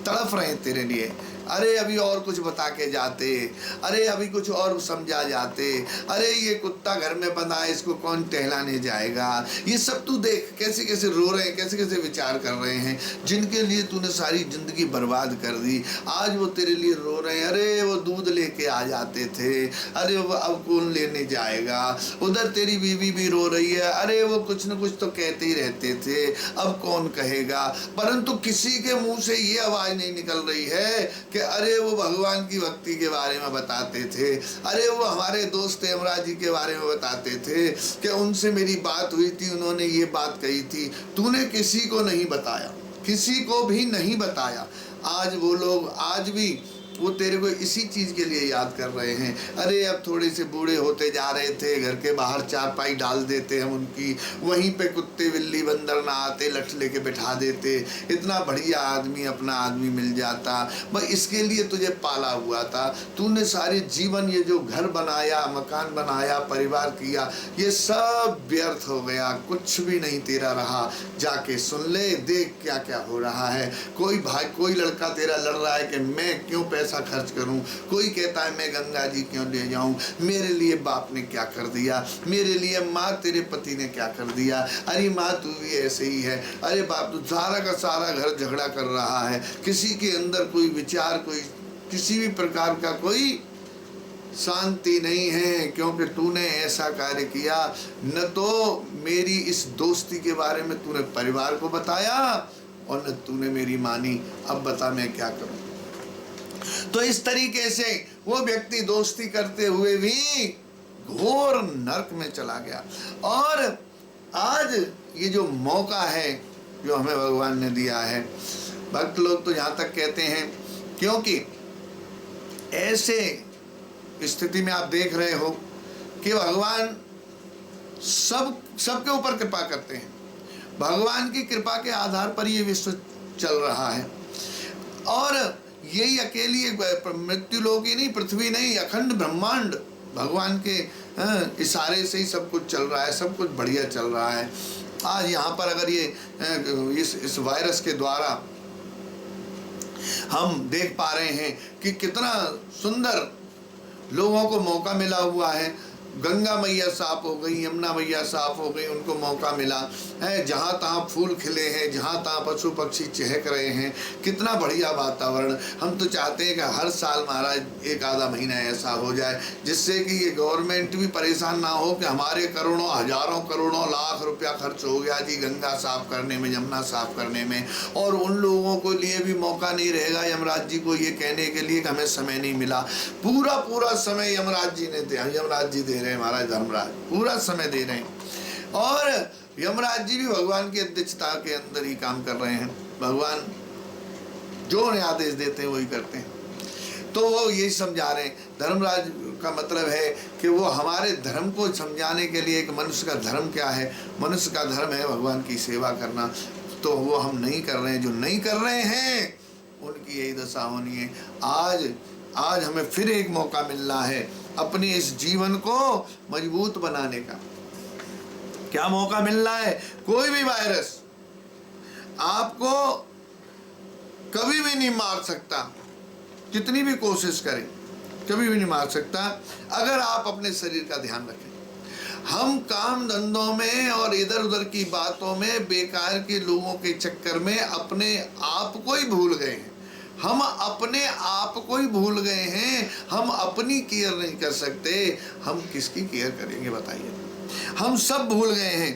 तड़प रहे हैं तेरे लिए। अरे अभी और कुछ बता के जाते, अरे अभी कुछ और समझा जाते, अरे ये कुत्ता घर में बंधा है, इसको कौन टहलाने जाएगा। ये सब तू देख कैसे कैसे रो रहे हैं, कैसे कैसे विचार कर रहे हैं, जिनके लिए तूने सारी जिंदगी बर्बाद कर दी, आज वो तेरे लिए रो रहे हैं। अरे वो दूध लेके आ जाते थे, अरे वो अब कौन लेने जाएगा। उधर तेरी बीवी भी रो रही है, अरे वो कुछ न कुछ तो कहते ही रहते थे, अब कौन कहेगा। परंतु किसी के मुंह से ये आवाज नहीं निकल रही है कि अरे वो भगवान की भक्ति के बारे में बताते थे, अरे वो हमारे दोस्त यमराज जी के बारे में बताते थे कि उनसे मेरी बात हुई थी, उन्होंने ये बात कही थी। तूने किसी को नहीं बताया, किसी को भी नहीं बताया। आज वो लोग आज भी वो तेरे को इसी चीज़ के लिए याद कर रहे हैं। अरे अब थोड़े से बूढ़े होते जा रहे थे, घर के बाहर चारपाई डाल देते हम उनकी, वहीं पे कुत्ते बिल्ली बंदर ना आते लठ लेके बैठा देते, इतना बढ़िया आदमी अपना आदमी मिल जाता। बस इसके लिए तुझे पाला हुआ था। तूने सारे जीवन ये जो घर बनाया, मकान बनाया, परिवार किया, ये सब व्यर्थ हो गया, कुछ भी नहीं तेरा रहा। जाके सुन ले, देख क्या क्या हो रहा है। कोई भाई, कोई लड़का तेरा लड़ रहा है कि मैं क्यों पैसा खर्च करूं, कोई कहता है मैं गंगा जी क्यों ले जाऊं, मेरे लिए बाप ने क्या कर दिया, मेरे लिए माँ तेरे पति ने क्या कर दिया, अरे माँ तू भी ऐसे ही है, अरे बाप तू सारा का सारा घर झगड़ा कर रहा है, किसी के अंदर कोई विचार, कोई किसी भी प्रकार का कोई शांति नहीं है, क्योंकि तूने ऐसा कार्य किया। न तो मेरी इस दोस्ती के बारे में तूने परिवार को बताया और न तूने मेरी मानी। अब बता मैं क्या करूं। तो इस तरीके से वो व्यक्ति दोस्ती करते हुए भी घोर नरक में चला गया। और आज ये जो मौका है जो हमें भगवान ने दिया है, भक्त लोग तो यहाँ तक कहते हैं, क्योंकि ऐसे स्थिति में आप देख रहे हो कि भगवान सबके ऊपर कृपा करते हैं। भगवान की कृपा के आधार पर ये विश्व चल रहा है। और यही अकेली मृत्यु लोक ही नहीं, पृथ्वी नहीं, अखंड ब्रह्मांड भगवान के इशारे से ही सब कुछ चल रहा है, सब कुछ बढ़िया चल रहा है। आज यहाँ पर अगर ये इस वायरस के द्वारा हम देख पा रहे हैं कि कितना सुंदर लोगों को मौका मिला हुआ है। गंगा मैया साफ हो गई, यमुना मैया साफ हो गई, उनको मौका मिला है। जहाँ तहाँ फूल खिले हैं, जहाँ तहाँ पशु पक्षी चहक रहे हैं, कितना बढ़िया वातावरण। हम तो चाहते हैं कि हर साल महाराज एक आधा महीना ऐसा हो जाए जिससे कि ये गवर्नमेंट भी परेशान ना हो कि हमारे करोड़ों हजारों करोड़ों लाख रुपया खर्च हो गया जी गंगा साफ करने में, यमुना साफ करने में, और उन लोगों को लिए भी मौका नहीं रहेगा यमराज जी को ये कहने के लिए कि हमें समय नहीं मिला। पूरा समय यमराज जी ने दिया, यमराज जी दे रहे हैं, महाराज धर्मराज पूरा समय दे रहे हैं। और यमराज जी भी भगवान की अध्यक्षता के अंदर ही काम कर रहे हैं। भगवान जो उन्हें आदेश देते हैं वही करते हैं। तो वो यही समझा रहे हैं। धर्मराज का मतलब है कि वो हमारे धर्म को समझाने के लिए, एक मनुष्य का धर्म क्या है। मनुष्य का धर्म है भगवान की सेवा करना, तो वो हम नहीं कर रहे हैं। जो नहीं कर रहे हैं उनकी यही दशा होनी है। आज हमें फिर एक मौका मिल रहा है अपने इस जीवन को मजबूत बनाने का। क्या मौका मिल रहा है? कोई भी वायरस आपको कभी भी नहीं मार सकता, कितनी भी कोशिश करें कभी भी नहीं मार सकता, अगर आप अपने शरीर का ध्यान रखें। हम काम धंधों में और इधर उधर की बातों में, बेकार के लोगों के चक्कर में अपने आप को ही भूल गए हैं। हम अपने आप को ही भूल गए हैं। हम अपनी केयर नहीं कर सकते, हम किसकी केयर करेंगे बताइए। हम सब भूल गए हैं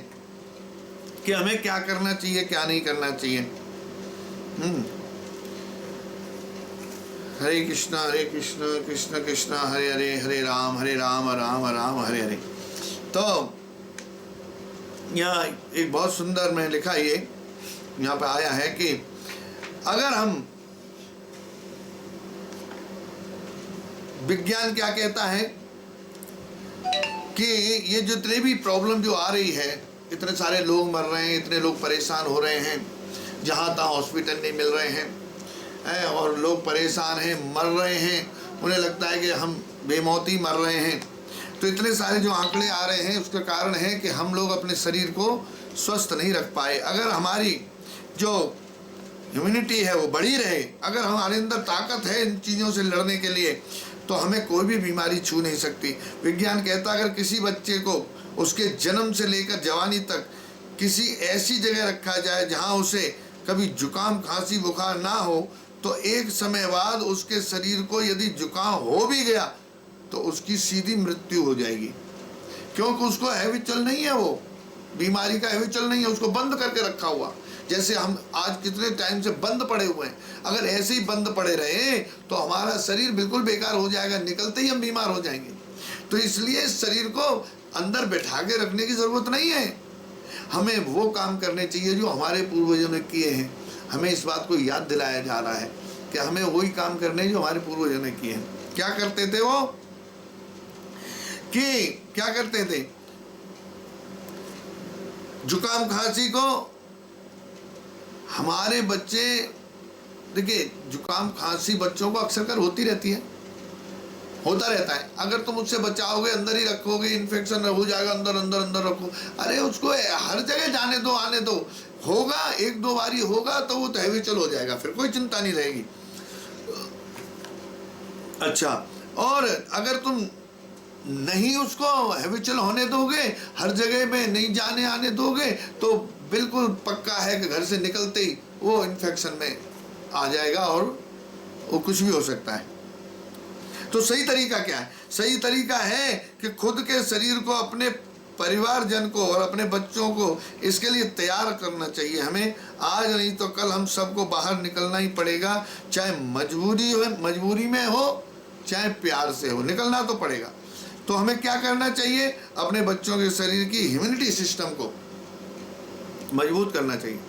कि हमें क्या करना चाहिए, क्या नहीं करना चाहिए। हरे कृष्णा कृष्ण कृष्ण हरे हरे, हरे राम राम राम हरे हरे। तो यहाँ एक बहुत सुंदर में लिखा, ये यहाँ पे आया है कि अगर हम, विज्ञान क्या कहता है कि ये जितने भी प्रॉब्लम जो आ रही है, इतने सारे लोग मर रहे हैं, इतने लोग परेशान हो रहे हैं, जहाँ तहाँ हॉस्पिटल नहीं मिल रहे हैं और लोग परेशान हैं, मर रहे हैं, उन्हें लगता है कि हम बेमौती मर रहे हैं। तो इतने सारे जो आंकड़े आ रहे हैं उसका कारण है कि हम लोग अपने शरीर को स्वस्थ नहीं रख पाए। अगर हमारी जो इम्यूनिटी है वो बढ़ी रहे, अगर हमारे अंदर ताकत है इन चीज़ों से लड़ने के लिए, तो हमें कोई भी बीमारी छू नहीं सकती। विज्ञान कहता है अगर किसी बच्चे को उसके जन्म से लेकर जवानी तक किसी ऐसी जगह रखा जाए जहां उसे कभी जुकाम खांसी बुखार ना हो, तो एक समय बाद उसके शरीर को यदि जुकाम हो भी गया तो उसकी सीधी मृत्यु हो जाएगी, क्योंकि उसको हैबिचुअल नहीं है, वो बीमारी का हैबिचुअल नहीं है, उसको बंद करके रखा हुआ। जैसे हम आज कितने टाइम से बंद पड़े हुए हैं, अगर ऐसे ही बंद पड़े रहे तो हमारा शरीर बिल्कुल बेकार हो जाएगा, निकलते ही हम बीमार हो जाएंगे। तो इसलिए शरीर को अंदर बैठा के रखने की ज़रूरत नहीं है, हमें वो काम करने चाहिए जो हमारे पूर्वजों ने किए हैं। हमें इस बात को याद दिलाया जा रहा है कि हमें वही काम करने जो हमारे पूर्वजों ने किए हैं। क्या करते थे वो, कि क्या करते थे, जुकाम खांसी को हमारे बच्चे, देखिए जुकाम खांसी बच्चों को अक्सर कर होती रहती है, होता रहता है। अगर तुम उससे बचाओगे, अंदर ही रखोगे, इन्फेक्शन हो जाएगा, अंदर अंदर अंदर रखो, अरे उसको हर जगह जाने दो, आने दो, होगा एक दो बारी होगा तो वो हैबिचुअल हो जाएगा, फिर कोई चिंता नहीं रहेगी। अच्छा, और अगर तुम नहीं उसको हैबिचुअल होने दोगे, हर जगह में नहीं जाने आने दोगे, तो बिल्कुल पक्का है कि घर से निकलते ही वो इन्फेक्शन में आ जाएगा और वो कुछ भी हो सकता है। तो सही तरीका क्या है? सही तरीका है कि खुद के शरीर को, अपने परिवारजन को और अपने बच्चों को इसके लिए तैयार करना चाहिए हमें। आज नहीं तो कल हम सबको बाहर निकलना ही पड़ेगा, चाहे मजबूरी में हो, चाहे प्यार से हो, निकलना तो पड़ेगा। तो हमें क्या करना चाहिए? अपने बच्चों के शरीर की इम्यूनिटी सिस्टम को मजबूत करना चाहिए।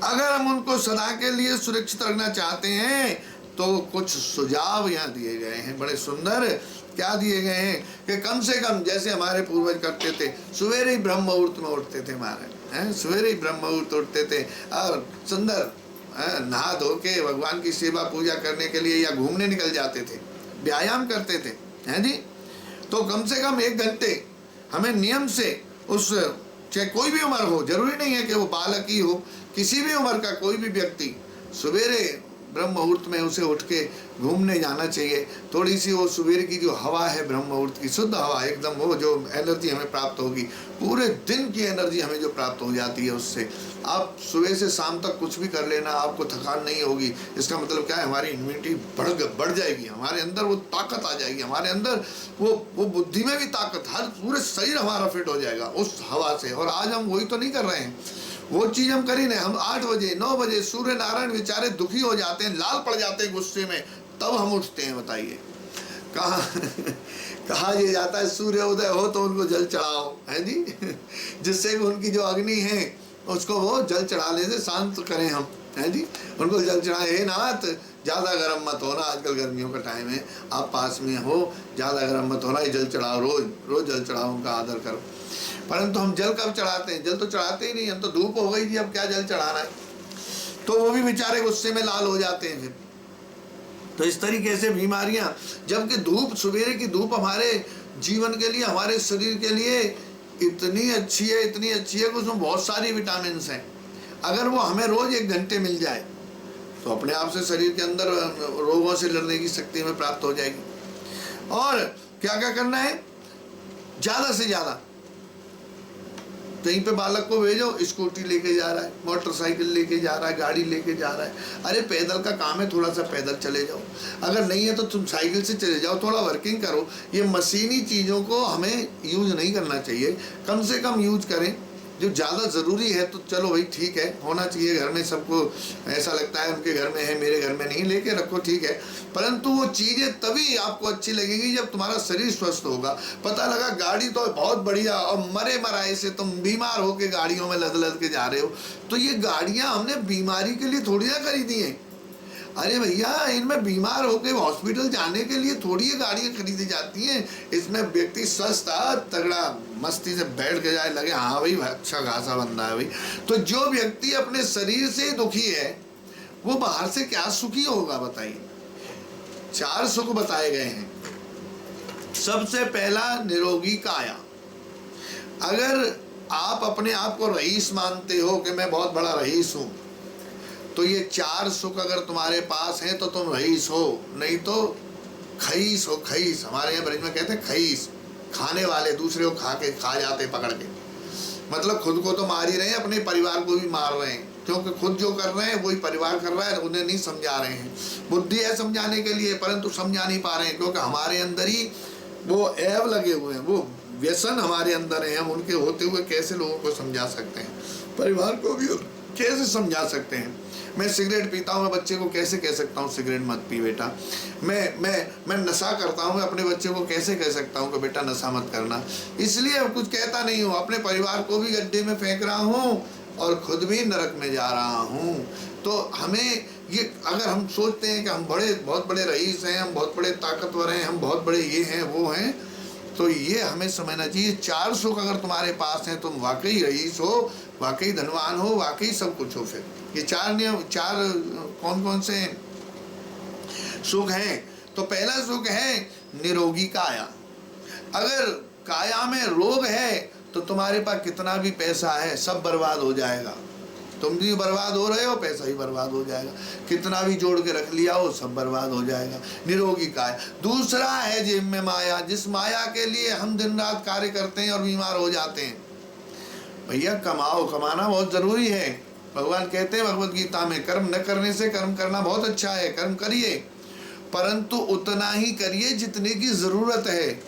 अगर हम उनको सदा के लिए सुरक्षित रखना चाहते हैं तो कुछ सुझाव यहाँ दिए गए हैं, बड़े सुंदर। क्या दिए गए हैं कि कम से कम जैसे हमारे पूर्वज करते थे, सवेरे ही ब्रह्म मुहूर्त में उठते थे हमारे, सवेरे ही ब्रह्म मुहूर्त उठते थे और सुंदर नहा धो के भगवान की सेवा पूजा करने के लिए या घूमने निकल जाते थे, व्यायाम करते थे, हैं जी। तो कम से कम 1 घंटे हमें नियम से, उस चाहे कोई भी उम्र हो, जरूरी नहीं है कि वो बालक ही हो, किसी भी उम्र का कोई भी व्यक्ति सवेरे ब्रह्म मुहूर्त में उसे उठ के घूमने जाना चाहिए। थोड़ी सी वो सुबह की जो हवा है, ब्रह्म मुहूर्त की शुद्ध हवा, एकदम वो जो एनर्जी हमें प्राप्त होगी, पूरे दिन की एनर्जी हमें जो प्राप्त हो जाती है उससे, आप सुबह से शाम तक कुछ भी कर लेना, आपको थकान नहीं होगी। इसका मतलब क्या है? हमारी इम्यूनिटी बढ़ जाएगी, हमारे अंदर वो ताकत आ जाएगी, हमारे अंदर वो बुद्धि में भी ताकत, हर पूरे शरीर हमारा फिट हो जाएगा उस हवा से। और आज हम वही तो नहीं कर रहे हैं, वो चीज हम कर ही नहीं। हम 8 बजे 9 बजे सूर्य नारायण बेचारे दुखी हो जाते हैं, लाल पड़ जाते हैं गुस्से में, तब हम उठते हैं। बताइए कहा ये जाता है सूर्य उदय हो तो उनको जल चढ़ाओ, है जी, जिससे उनकी जो अग्नि है उसको वो जल चढ़ाने से शांत करें हम, है जी, उनको जल चढ़ाए। हे नाथ, ज़्यादा गर्म मत होना, आजकल गर्मियों का टाइम है, आप पास में हो, ज़्यादा गर्म मत होना, ये जल चढ़ाओ, रोज रोज जल चढ़ाओ, उनका आदर करो। परंतु हम जल कब चढ़ाते हैं? जल तो चढ़ाते ही नहीं, हम तो धूप हो गई थी, अब क्या जल चढ़ाना है। तो वो भी बेचारे गुस्से में लाल हो जाते हैं फिर। तो इस तरीके से बीमारियां, जबकि धूप, सवेरे की धूप हमारे जीवन के लिए, हमारे शरीर के लिए इतनी अच्छी है, इतनी अच्छी है कि उसमें बहुत सारी विटामिन हैं। अगर वो हमें रोज 1 घंटे मिल जाए तो अपने आप से शरीर के अंदर रोगों से लड़ने की शक्ति हमें प्राप्त हो जाएगी। और क्या क्या करना है? ज़्यादा से ज़्यादा कहीं पे बालक को भेजो, स्कूटी लेके जा रहा है, मोटरसाइकिल लेके जा रहा है, गाड़ी लेके जा रहा है, अरे पैदल का काम है, थोड़ा सा पैदल चले जाओ। अगर नहीं है तो तुम साइकिल से चले जाओ, थोड़ा वर्किंग करो। ये मशीनी चीज़ों को हमें यूज नहीं करना चाहिए, कम से कम यूज करें। जो ज़्यादा ज़रूरी है तो चलो भाई ठीक है, होना चाहिए घर में, सबको ऐसा लगता है उनके घर में है, मेरे घर में नहीं, लेके रखो, ठीक है। परंतु वो चीज़ें तभी आपको अच्छी लगेगी जब तुम्हारा शरीर स्वस्थ होगा। पता लगा गाड़ी तो बहुत बढ़िया और मरे मराए से तुम बीमार होके गाड़ियों में लद लद के जा रहे हो, तो ये गाड़ियाँ हमने बीमारी के लिए थोड़ी ना खरीदी हैं। अरे भैया, इनमें बीमार होकर हॉस्पिटल जाने के लिए थोड़ी ये गाड़ियाँ खरीदी जाती हैं। इसमें व्यक्ति स्वस्थ तगड़ा मस्ती से बैठ के जाए, लगे हाँ भाई अच्छा खासा बंदा है भाई। तो जो व्यक्ति अपने शरीर से दुखी है वो बाहर से क्या सुखी होगा? बताइए। 4 सुख बताए गए हैं। सबसे पहला निरोगी काया। अगर आप अपने आप को रईस मानते हो कि मैं बहुत बड़ा रईस हूँ, तो ये 4 सुख अगर तुम्हारे पास हैं तो तुम रईस हो, नहीं तो खईस हो। खईस हमारे यहाँ ब्रज में कहते हैं खईस, खाने वाले, दूसरे को खा जाते पकड़ के। मतलब खुद को तो मार ही रहे हैं, अपने परिवार को भी मार रहे हैं, क्योंकि खुद जो कर रहे हैं वही परिवार कर रहा है, उन्हें नहीं समझा रहे हैं। बुद्धि है समझाने के लिए, परंतु समझा नहीं पा रहे हैं, क्योंकि हमारे अंदर ही वो ऐब लगे हुए हैं, वो व्यसन हमारे अंदर है। हम उनके होते हुए कैसे लोगों को समझा सकते हैं, परिवार को भी कैसे समझा सकते हैं। मैं सिगरेट पीता हूँ, मैं बच्चे को कैसे कह सकता हूँ सिगरेट मत पी बेटा। मैं नशा करता हूँ, मैं अपने बच्चे को कैसे कह सकता हूँ कि बेटा नशा मत करना। इसलिए कुछ कहता नहीं हूँ, अपने परिवार को भी गड्ढे में फेंक रहा हूँ और खुद भी नरक में जा रहा हूँ। तो हमें ये अगर हम सोचते हैं कि हम बहुत बड़े रईस हैं, हम बहुत बड़े ताकतवर हैं, हम बहुत बड़े ये हैं वो हैं, तो ये हमें समझना चाहिए 4 सुख अगर तुम्हारे पास हैं, तुम वाकई रईस हो, वाकई धनवान हो, वाकई सब कुछ हो। फिर ये 4 कौन कौन से सुख हैं? तो पहला सुख है निरोगी काया। अगर काया में रोग है तो तुम्हारे पास कितना भी पैसा है सब बर्बाद हो जाएगा। तुम भी बर्बाद हो रहे हो, पैसा ही बर्बाद हो जाएगा। कितना भी जोड़ के रख लिया हो सब बर्बाद हो जाएगा। निरोगी काया। दूसरा है जेब में माया, जिस माया के लिए हम दिन रात कार्य करते हैं और बीमार हो जाते हैं। भैया कमाओ, कमाना बहुत जरूरी है। भगवान कहते हैं भगवत गीता में, कर्म न करने से कर्म करना बहुत अच्छा है, कर्म करिए, परंतु उतना ही करिए जितने की जरूरत है।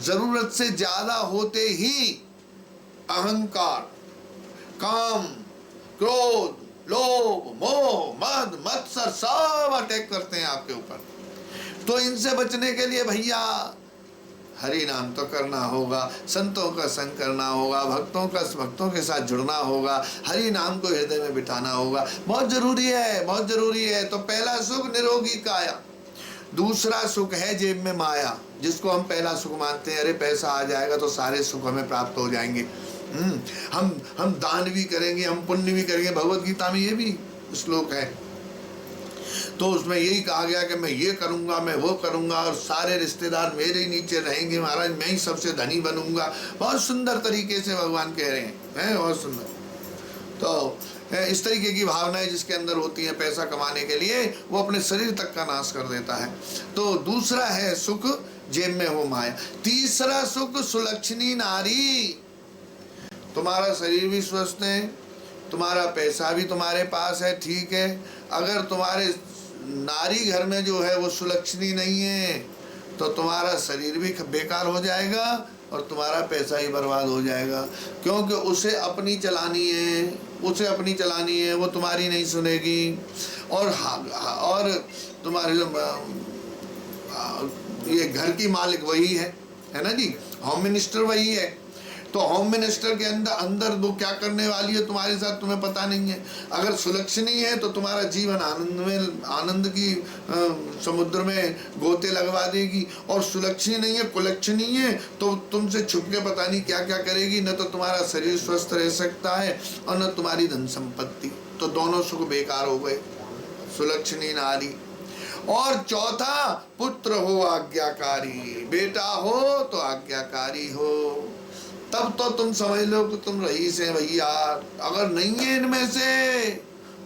जरूरत से ज्यादा होते ही अहंकार, काम, क्रोध, लोभ, मोह, मद, मत्सर सब अटैक करते हैं आपके ऊपर। तो इनसे बचने के लिए भैया हरि नाम तो करना होगा, संतों का संग करना होगा, भक्तों के साथ जुड़ना होगा, हरि नाम को हृदय में बिठाना होगा। बहुत जरूरी है, बहुत जरूरी है। तो पहला सुख निरोगी काया। दूसरा सुख है जेब में माया, जिसको हम पहला सुख मानते हैं। अरे पैसा आ जाएगा तो सारे सुख हमें प्राप्त हो जाएंगे। हम दान भी करेंगे, हम पुण्य भी करेंगे। भगवत गीता में ये भी श्लोक है, तो उसमें यही कहा गया कि मैं ये करूंगा, मैं वो करूंगा और सारे रिश्तेदार मेरे ही नीचे रहेंगे, महाराज मैं ही सबसे धनी बनूंगा। बहुत सुंदर तरीके से भगवान कह रहे हैं, बहुत सुंदर। तो इस तरीके की भावनाएं जिसके अंदर होती हैं पैसा कमाने के लिए, वो अपने शरीर तक का नाश कर देता है। तो दूसरा है सुख जेब में हो माया। तीसरा सुख सुलक्षणी नारी। तुम्हारा शरीर भी स्वस्थ है, तुम्हारा पैसा भी तुम्हारे पास है, ठीक है। अगर तुम्हारे नारी घर में जो है वो सुलक्षणी नहीं है तो तुम्हारा शरीर भी बेकार हो जाएगा और तुम्हारा पैसा ही बर्बाद हो जाएगा। क्योंकि उसे अपनी चलानी है, वो तुम्हारी नहीं सुनेगी। और तुम्हारे ये घर की मालिक वही है ना जी, होम मिनिस्टर वही है। तो होम मिनिस्टर के अंदर वो क्या करने वाली है तुम्हारे साथ तुम्हें पता नहीं है। अगर सुलक्षणी है तो तुम्हारा जीवन आनंद की समुद्र में गोते लगवा देगी, और सुलक्षणी नहीं है, कुलक्षणी है, तो तुमसे छुप के पता नहीं क्या क्या करेगी। न तो तुम्हारा शरीर स्वस्थ रह सकता है और न तुम्हारी धन संपत्ति। तो दोनों सुख बेकार हो गए, सुलक्षणी नारी। और चौथा पुत्र हो आज्ञाकारी। बेटा हो तो आज्ञाकारी हो, तब तो तुम समझ लो कि तुम रईस हैं भैया। अगर नहीं है इनमें से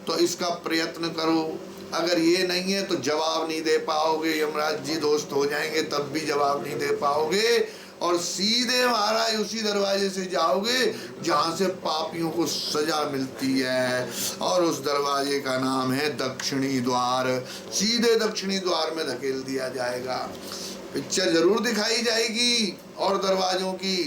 तो इसका प्रयत्न करो। अगर ये नहीं है तो जवाब नहीं दे पाओगे, यमराज जी दोस्त हो जाएंगे तब भी जवाब नहीं दे पाओगे, और सीधे महाराज उसी दरवाजे से जाओगे जहां से पापियों को सजा मिलती है, और उस दरवाजे का नाम है दक्षिणी द्वार। सीधे दक्षिणी द्वार में धकेल दिया जाएगा। पिक्चर जरूर दिखाई जाएगी और दरवाजों की,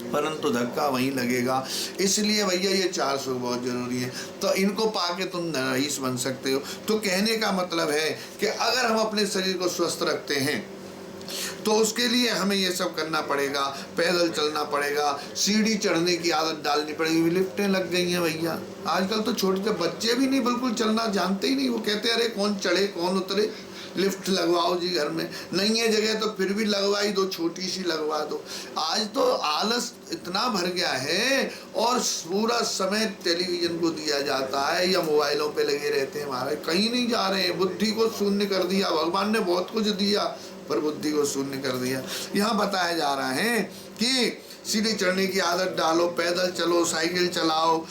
परंतु धक्का वहीं लगेगा। इसलिए भैया ये 4 सुख बहुत जरूरी है। तो इनको पाके तुम रईस बन सकते हो। तो कहने का मतलब है कि अगर हम अपने शरीर को स्वस्थ रखते हैं तो उसके लिए हमें ये सब करना पड़ेगा। पैदल चलना पड़ेगा, सीढ़ी चढ़ने की आदत डालनी पड़ेगी। लिफ्टें लग गई हैं भैया, आजकल तो छोटे बच्चे भी नहीं बिल्कुल चलना जानते ही नहीं। वो कहते हैं अरे कौन चढ़े कौन उतरे, लिफ्ट लगवाओ जी। घर में नहीं है जगह तो फिर भी लगवाई दो, छोटी सी लगवा दो। आज तो आलस इतना भर गया है और पूरा समय टेलीविजन को दिया जाता है या मोबाइलों पे लगे रहते हैं। हमारे कहीं नहीं जा रहे हैं। बुद्धि को शून्य कर दिया। भगवान ने बहुत कुछ दिया पर बुद्धि को शून्य कर दिया। यहाँ बताया जा रहा है कि सीढ़ी चढ़ने की आदत डालो, पैदल चलो, साइकिल चलाओ,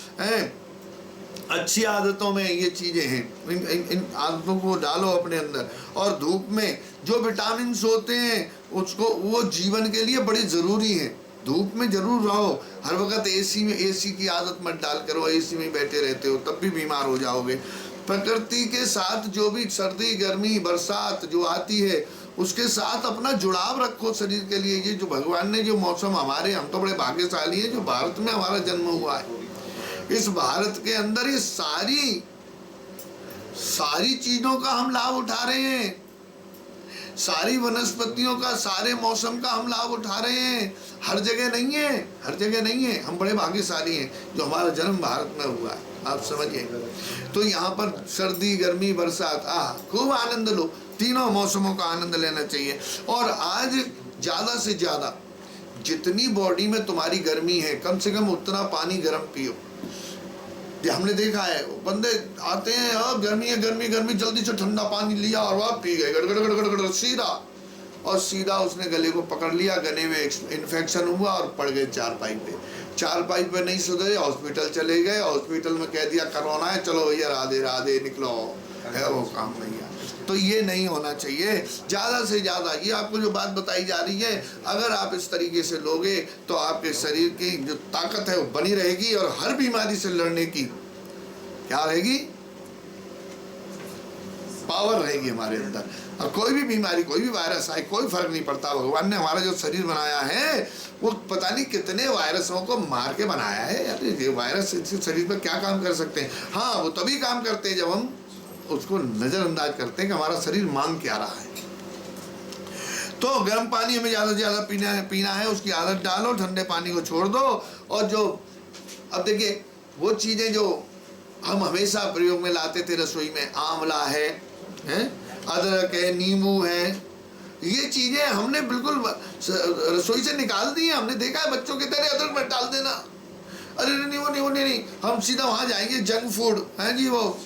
अच्छी आदतों में ये चीजें हैं। इन आदतों को डालो अपने अंदर। और धूप में जो विटामिन होते हैं उसको, वो जीवन के लिए बड़ी जरूरी है। धूप में जरूर रहो। हर वक्त एसी की आदत मत डाल करो, एसी में बैठे रहते हो तब भी बीमार हो जाओगे। प्रकृति के साथ जो भी सर्दी गर्मी बरसात जो आती है उसके साथ अपना जुड़ाव रखो शरीर के लिए। ये जो भगवान ने जो मौसम हमारे, हम तो बड़े भाग्यशाली हैं जो भारत में हमारा जन्म हुआ है। इस भारत के अंदर ये सारी चीजों का हम लाभ उठा रहे हैं। सारी वनस्पतियों का, सारे मौसम का हम लाभ उठा रहे हैं। हर जगह नहीं है, हर जगह नहीं है। हम बड़े भाग्यशाली हैं जो हमारा जन्म भारत में हुआ है, आप समझिए। तो यहाँ पर सर्दी, गर्मी, बरसात, खूब आनंद लो, तीनों मौसमों का आनंद लेना चाहिए। और आज ज़्यादा से ज़्यादा जितनी बॉडी में तुम्हारी गर्मी है, कम से कम उतना पानी गर्म पियो। हमने देखा है बंदे आते हैं, गर्मी है, गर्मी गर्मी, जल्दी से ठंडा पानी लिया और वह पी गए गड़गड़ गड़गड़ गड़गड़ सीधा, और सीधा उसने गले को पकड़ लिया, गले में इन्फेक्शन हुआ और पड़ गए चारपाई पे। चारपाई पे नहीं सुधरे, हॉस्पिटल चले गए, हॉस्पिटल में कह दिया कोरोना है, चलो भैया राधे राधे निकलो, है वो काम भैया। तो ये नहीं होना चाहिए। ज़्यादा से ज़्यादा ये आपको जो बात बताई जा रही है, अगर आप इस तरीके से लोगे तो आपके शरीर की जो ताकत है वो बनी रहेगी, और हर बीमारी से लड़ने की क्या रहेगी, पावर रहेगी हमारे अंदर। और कोई भी बीमारी, कोई भी वायरस आए, कोई फर्क नहीं पड़ता। भगवान ने हमारा जो शरीर बनाया है वो पता नहीं कितने वायरसों को मार के बनाया है। यार ये वायरस शरीर पर क्या काम कर सकते हैं? हाँ, वो तभी काम करते हैं जब हम उसको नज़रअंदाज करते हैं कि हमारा शरीर मांग क्या रहा है। तो गर्म पानी हमें ज़्यादा से ज़्यादा पीना है, उसकी आदत डालो, ठंडे पानी को छोड़ दो। और जो अब देखिए वो चीज़ें जो हम हमेशा प्रयोग में लाते थे रसोई में, आंवला है, अदरक है, नींबू है, ये चीज़ें हमने बिल्कुल रसोई से निकाल दी हैं। हमने देखा है बच्चों के तरह अदरक मत डाल देना, अरे नहीं वो नहीं वो नहीं, हम सीधा वहाँ जाएंगे जंक फूड है जी, वो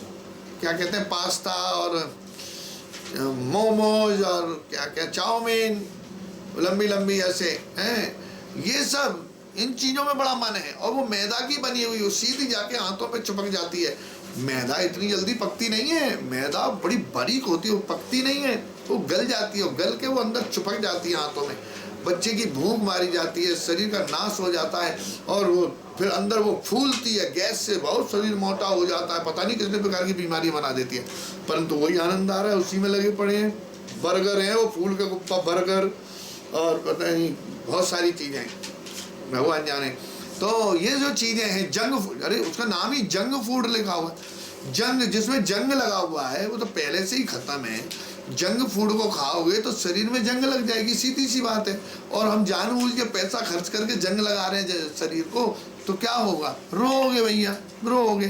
क्या कहते हैं, पास्ता और मोमोज और क्या क्या चाउमीन, लंबी लंबी ऐसे हैं, ये सब इन चीज़ों में बड़ा मन है। और वो मैदा की बनी हुई, वो सीधी जाके हाथों पे चिपक जाती है। मैदा इतनी जल्दी पकती नहीं है, मैदा बड़ी बारीक होती है, वो पकती नहीं है, वो गल जाती है, गल के वो अंदर चिपक जाती है हाथों में। बच्चे की भूख मारी जाती है, शरीर का नाश हो जाता है, और वो फिर अंदर वो फूलती है, गैस से बहुत शरीर मोटा हो जाता है, पता नहीं कितने प्रकार की बीमारी बना देती है। परंतु वही आनंद आ रहा है, उसी में लगे पड़े हैं। बर्गर है, वो फूल का कुप्पा बर्गर, और पता नहीं बहुत सारी चीज़ें भगवान जाने। तो ये जो चीज़ें हैं जंक फूड, अरे उसका नाम ही जंक फूड लिखा हुआ है। जंग, जिसमें जंग लगा हुआ है वो तो पहले से ही ख़त्म है। जंक फूड को खाओगे तो शरीर में जंग लग जाएगी, सीधी सी बात है। और हम जानबूझ के पैसा खर्च करके जंग लगा रहे हैं शरीर को, तो क्या होगा, रोओगे भैया, रोओगे।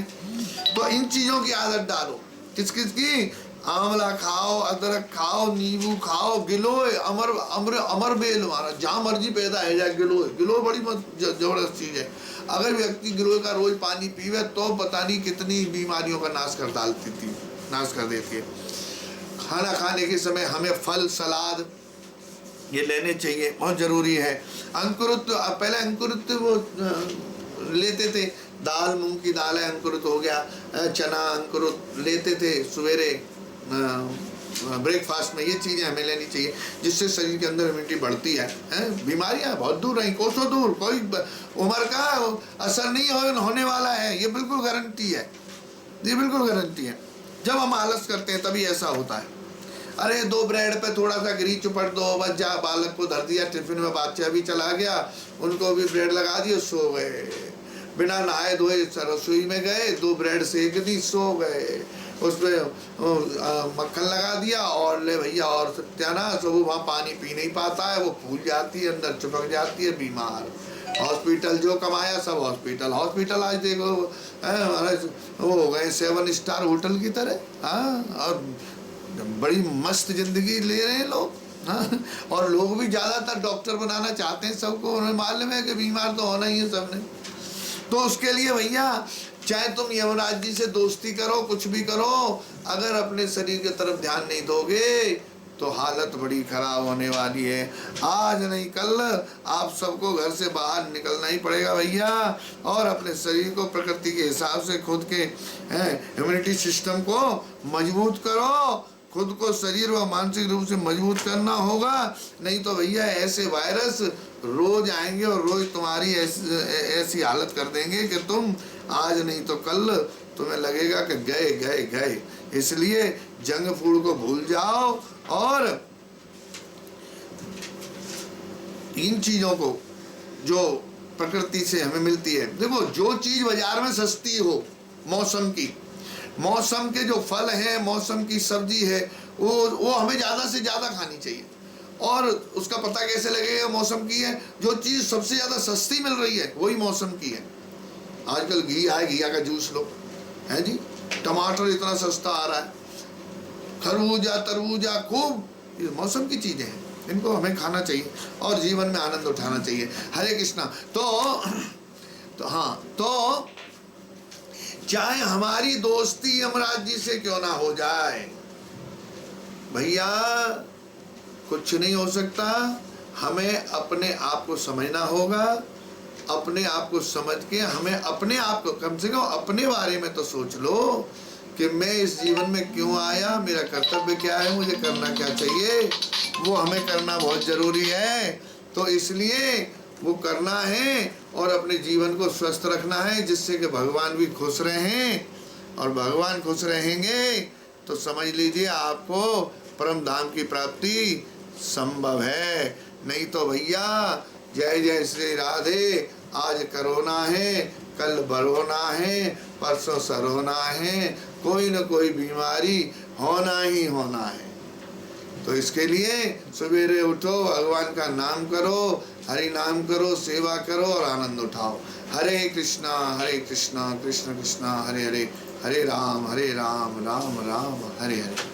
तो इन चीज़ों की आदत डालो। किस किस की? आंवला खाओ, अदरक खाओ, नींबू खाओ, गिलोय, अमर बेल, हमारा जहाँ मर्जी पैदा है जाए, गिलोय, गिलोय बड़ी जबरदस्त चीज़ है। अगर व्यक्ति गिलोय का रोज पानी पीवे तो पता नहीं कितनी बीमारियों का नाश कर देती है। खाना खाने के समय हमें फल, सलाद ये लेने चाहिए, बहुत ज़रूरी है। अंकुरित, पहले अंकुरित वो लेते थे, दाल, मूंग की दाल है, अंकुरित हो गया, चना अंकुरित लेते थे सवेरे ब्रेकफास्ट में। ये चीज़ें हमें लेनी चाहिए जिससे शरीर के अंदर इम्यूनिटी बढ़ती है। बीमारियां बहुत दूर रहीं, कोसों दूर, कोई उम्र का असर नहीं होने वाला है, ये बिल्कुल गारंटी है, ये बिल्कुल गारंटी है। जब हम आलस करते हैं तभी ऐसा होता है। अरे 2 ब्रेड पे थोड़ा सा घी चुपट दो, बस जा, बालक को धर दिया टिफिन में, बादशाह भी चला गया, उनको भी ब्रेड लगा दिए, सो गए। बिना नहाए धोए रसोई में गए, 2 ब्रेड सेक दी, सो गए। उसमें मक्खन लगा दिया और ले भैया, और सत्यानाश, वो वहाँ पानी पी नहीं पाता है, वो फूल जाती है, अंदर चिपक जाती है, बीमार। हॉस्पिटल जो कमाया सब हॉस्पिटल आज देखो वो हो गए 7 स्टार होटल की तरह। हाँ, और बड़ी मस्त जिंदगी ले रहे हैं लोग। हाँ, और लोग भी ज़्यादातर डॉक्टर बनाना चाहते हैं सबको, उन्हें मालूम है कि बीमार तो होना ही है सबने। तो उसके लिए भैया चाहे तुम यमराज जी से दोस्ती करो, कुछ भी करो, अगर अपने शरीर की तरफ ध्यान नहीं दोगे तो हालत बड़ी खराब होने वाली है। आज नहीं कल आप सबको घर से बाहर निकलना ही पड़ेगा भैया, और अपने शरीर को प्रकृति के हिसाब से खुद के इम्यूनिटी सिस्टम को मजबूत करो। खुद को शरीर व मानसिक रूप से मजबूत करना होगा, नहीं तो भैया ऐसे वायरस रोज आएंगे और रोज तुम्हारी ऐसी हालत कर देंगे कि तुम आज नहीं तो कल तुम्हें लगेगा कि गए गए गए। इसलिए जंक फूड को भूल जाओ और इन चीज़ों को जो प्रकृति से हमें मिलती है। देखो, जो चीज़ बाजार में सस्ती हो, मौसम के जो फल हैं, मौसम की सब्जी है, वो हमें ज़्यादा से ज़्यादा खानी चाहिए। और उसका पता कैसे लगेगा मौसम की है? जो चीज़ सबसे ज़्यादा सस्ती मिल रही है वही मौसम की है। आजकल घी है, घिया का जूस लो, है जी। टमाटर इतना सस्ता आ रहा है, खरबूजा तरबूजा, खूब ये मौसम की चीज़ें हैं, इनको हमें खाना चाहिए और जीवन में आनंद उठाना चाहिए। हरे कृष्णा। तो हाँ, तो चाहे हमारी दोस्ती यमराज जी से क्यों ना हो जाए भैया, कुछ नहीं हो सकता। हमें अपने आप को समझना होगा। अपने आप को समझ के हमें अपने आप को, कम से कम अपने बारे में तो सोच लो कि मैं इस जीवन में क्यों आया, मेरा कर्तव्य क्या है, मुझे करना क्या चाहिए। वो हमें करना बहुत ज़रूरी है। तो इसलिए वो करना है और अपने जीवन को स्वस्थ रखना है, जिससे कि भगवान भी खुश रहें। और भगवान खुश रहेंगे तो समझ लीजिए आपको परम धाम की प्राप्ति संभव है। नहीं तो भैया, जय जय श्री राधे, आज करोना है, कल बरोना है, परसों सरोना है, कोई न कोई बीमारी होना ही होना है। तो इसके लिए सवेरे उठो, भगवान का नाम करो, हरि नाम करो, सेवा करो और आनंद उठाओ। हरे कृष्णा कृष्ण कृष्ण हरे हरे, हरे राम राम राम हरे हरे।